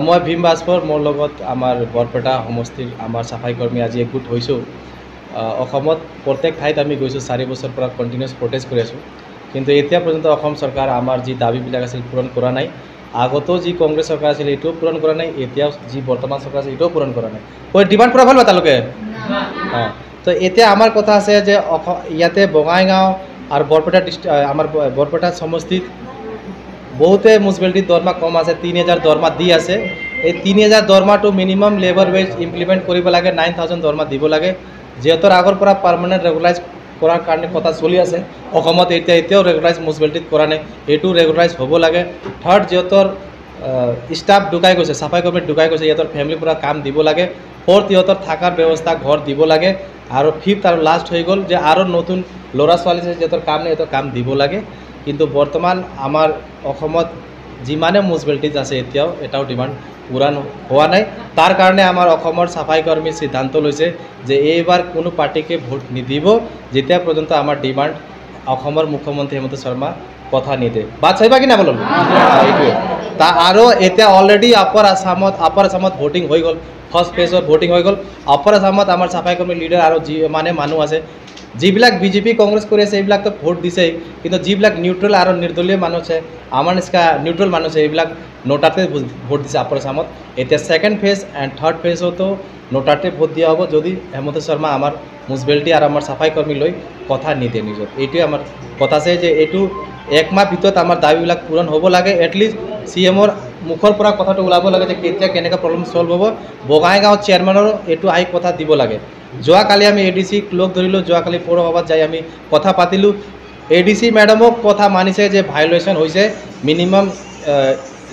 মই ভীম ভাস্কৰ মোৰ লগত আমাৰ বৰপেটা সমষ্টিৰ আমাৰ চাফাই কৰ্মী আজি একগোট হৈছোঁ। অসমত প্ৰত্যেক ঠাইত আমি গৈছোঁ 4 বছৰৰ পৰা কণ্টিনিউছ প্ৰটেষ্ট কৰি আছোঁ, কিন্তু এতিয়া পৰ্যন্ত অসম চৰকাৰ আমাৰ যি দাবীবিলাক আছিল পূৰণ কৰা নাই। আগতেও যি কংগ্ৰেছ চৰকাৰ আছিল এইটোও পূৰণ কৰা নাই, এতিয়াও যি বৰ্তমান চৰকাৰ আছে এইটোও পূৰণ কৰা নাই। ডিমাণ্ড পূৰা ভাল তালোকে তো এতিয়া আমাৰ কথা আছে যে ইয়াতে বঙাইগাঁও আৰু বৰপেটা আমাৰ বৰপেটা সমষ্টিত বহুতে মিউনিচিপালিটিৰ দৰমহা কম আছে, 3000 দৰমহা দি আছে। এই 3000 দৰমহাটো মিনিমাম লেবাৰ ৱেজ ইমপ্লিমেণ্ট কৰিব লাগে, 9000 দৰমহা দিব লাগে। যিহেতু আগৰ পৰা পাৰ্মানেণ্ট ৰেগুলাইজ কৰাৰ কাৰণে কথা চলি আছে অসমত, এতিয়াও ৰেগুলাইজ মিউনিচিপালিটিত কৰা নাই, এইটো ৰেগুলাইজ হ'ব লাগে। থাৰ্ড, যিহেতুৰ ষ্টাফ ঢুকাই গৈছে, চাফাই কৰ্মীত ঢুকাই গৈছে, ইহঁতৰ ফেমিলিৰ পৰা কাম দিব লাগে। ফ'ৰ্থ, ইহঁতৰ থকাৰ ব্যৱস্থা ঘৰ দিব লাগে। আৰু ফিফ্থ আৰু লাষ্ট হৈ গ'ল যে আৰু নতুন ল'ৰা ছোৱালী আছে যিহেতুৰ কাম নাই, সিহঁতৰ কাম দিব লাগে। কিন্তু বৰ্তমান আমাৰ অসমত যিমানে মিউনিচিপালিটিজ আছে এটাও ডিমাণ্ড পূৰণ হোৱা নাই। তাৰ কাৰণে আমাৰ অসমৰ চাফাই কৰ্মী সিদ্ধান্ত লৈছে যে এইবাৰ কোনো পাৰ্টিকে ভোট নিদিব যেতিয়া পৰ্যন্ত আমাৰ ডিমাণ্ড অসমৰ মুখ্যমন্ত্ৰী হেমন্ত শৰ্মা কথা নিদিয়ে। বাট চাইবা কি না বলো এইটোৱে আৰু এতিয়া অলৰেডি আপাৰ আছামত ভোটিং হৈ গ'ল, ফাৰ্ষ্ট ফেজত ভোটিং হৈ গ'ল। আপাৰ আছামত আমাৰ চাফাই কৰ্মী লিডাৰ আৰু যি মানে মানুহ আছে, যিবিলাক বিজেপি কংগ্ৰেছ কৰি আছে এইবিলাকতো ভোট দিছেই, কিন্তু যিবিলাক নিউট্ৰেল আৰু নিৰ্দলীয় মানুহ আছে, আমাৰ নিচিনা নিউট্ৰেল মানুহ আছে, এইবিলাক নোটাতে ভোট দিছে আপাৰ আছামত। এতিয়া ছেকেণ্ড ফেজ এণ্ড থাৰ্ড ফেজতো নোটাতে ভোট দিয়া হ'ব যদি হেমন্ত শৰ্মা আমাৰ মিউনিচিপালিটি আৰু আমাৰ চাফাই কৰ্মী লৈ কথা নিদিয়ে নিজৰ। এইটোৱে আমাৰ কথা আছে যে এইটো একমাহ ভিতৰত আমাৰ দাবীবিলাক পূৰণ হ'ব লাগে। এটলিষ্ট CMৰ মুখৰ পৰা কথাটো ওলাব লাগে যে কেতিয়া কেনেকৈ প্ৰব্লেম চল্ভ হ'ব। বঙাইগাঁও চেয়াৰমেনৰো এইটো আহি কথা দিব লাগে। যোৱাকালি আমি ADCক লগ ধৰিলোঁ, যোৱাকালি পৌৰসভাত যাই আমি কথা পাতিলোঁ। ADC মেডামক কথা মানিছে যে ভাইলেশ্যন হৈছে, মিনিমাম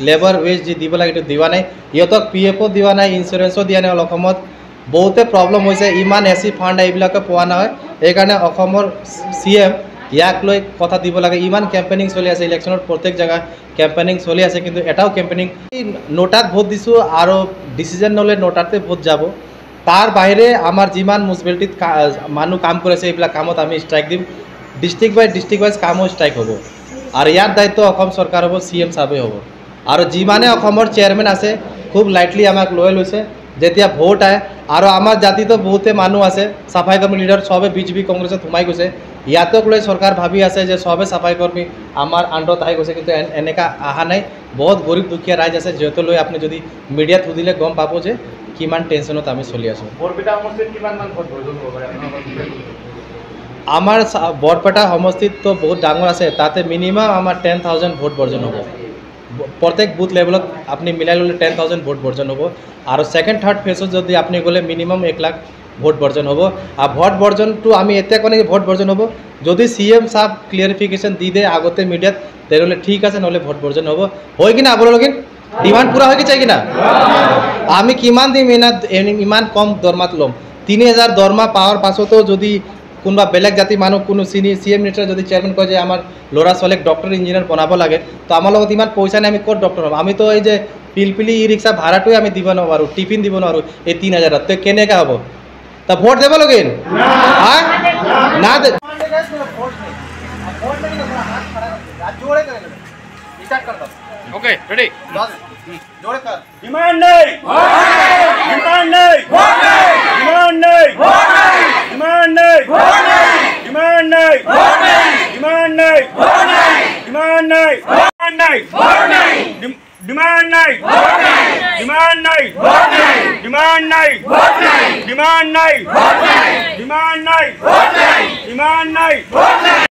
লেবাৰ ৱেজ যি দিব লাগে এইটো দিয়া নাই, ইহঁতক PFও দিয়া নাই, ইঞ্চুৰেঞ্চো দিয়া নাই। অসমত বহুতে প্ৰব্লেম হৈছে, ইমান SC ফাণ্ড এইবিলাকে পোৱা নহয়। সেইকাৰণে অসমৰ CM ইয়াক লৈ কথা দিব লাগে। ইমান কেম্পেইনিং চলি আছে, ইলেকশ্যনত প্ৰত্যেক জেগাত কেম্পেইনিং চলি আছে, কিন্তু এটাও কেম্পেইনিং নোটাত ভোট দিছোঁ আৰু ডিচিজন নলে নোটাতে ভোট যাব। তাৰ বাহিৰে আমাৰ যিমান মিউনিচিপালিটিত মানুহ কাম কৰিছে এইবিলাক কামত আমি ষ্ট্ৰাইক দিম। ডিষ্ট্ৰিক্ট ৱাইজ কামো ষ্ট্ৰাইক হ'ব আৰু ইয়াৰ দায়িত্ব অসম চৰকাৰ হ'ব, CM চাবে হ'ব। আৰু যিমানে অসমৰ চেয়াৰমেন আছে খুব লাইটলি আমাক লৈ লৈছে যেতিয়া ভোট আহে। আৰু আমাৰ জাতিতো বহুতে মানুহ আছে, চাফাই কৰ্মী লিডাৰ চবে বিজেপি কংগ্ৰেছত সোমাই গৈছে। ইয়াতক লৈ চৰকাৰ ভাবি আছে যে চবে চাফাই কৰ্মী আমাৰ আণ্ডাৰত আহি গৈছে, কিন্তু এনেকুৱা অহা নাই। বহুত গৰীব দুখীয়া ৰাইজ আছে, যিহেতু লৈ আপুনি যদি মিডিয়াত সুধিলে গম পাব যে কিমান টেনশ্যনত আমি চলি আছোঁ। আমাৰ বৰপেটা সমষ্টিতো বহুত ডাঙৰ আছে, তাতে মিনিমাম আমাৰ 10,000 ভোট বৰ্জন হ'ব। প্ৰত্যেক বুথ লেভেলত আপুনি মিলাই ল'লে 10,000 ভোট বৰ্জন হ'ব। আৰু ছেকেণ্ড থাৰ্ড ফেজত যদি আপুনি গ'লে মিনিমাম 1 লাখ ভোট বৰ্জন হ'ব। আৰু ভোট বৰ্জনটো আমি এতিয়া কোৱা নাই ভোট বৰ্জন হ'ব, যদি CM চাব ক্লিয়াৰিফিকেশ্যন দি দিয়ে আগতে মিডিয়াত তেনেহ'লে ঠিক আছে, নহ'লে ভোট বৰ্জন হ'ব। হয় কি না আপোনালোকে ডিমাণ্ড পূৰা হৈ কি চাই কিনা? আমি কিমান দিন ইমান কম দৰমহাত ল'ম? 3000 দৰমহা পাৱাৰ পাছতো যদি কোনোবা বেলেগ জাতি মানুহ কোনো CM নেতাৰ যদি চেয়াৰমেন কয় যে আমাৰ ল'ৰা ছোৱালীক ডক্টৰ ইঞ্জিনিয়াৰ বনাব লাগে, তো আমাৰ লগত ইমান পইচা নাই, আমি ক'ত ডক্টৰ হ'ম? আমিতো এই যে পিলপিলি ই-ৰিক্সা ভাড়াটোৱে আমি দিব নোৱাৰোঁ, টিফিন দিব নোৱাৰোঁ এই 3000ত, তো কেনেকৈ হ'ব? তা ভোট দেব লগিন না Okay, ready? Demand nahi. Demand nahi. Demand nahi. Demand nahi. Demand nahi. Demand nahi. Demand nahi. Demand nahi. Demand nahi. Demand nahi. Demand nahi. Demand nahi. Demand nahi. Demand nahi. Demand nahi.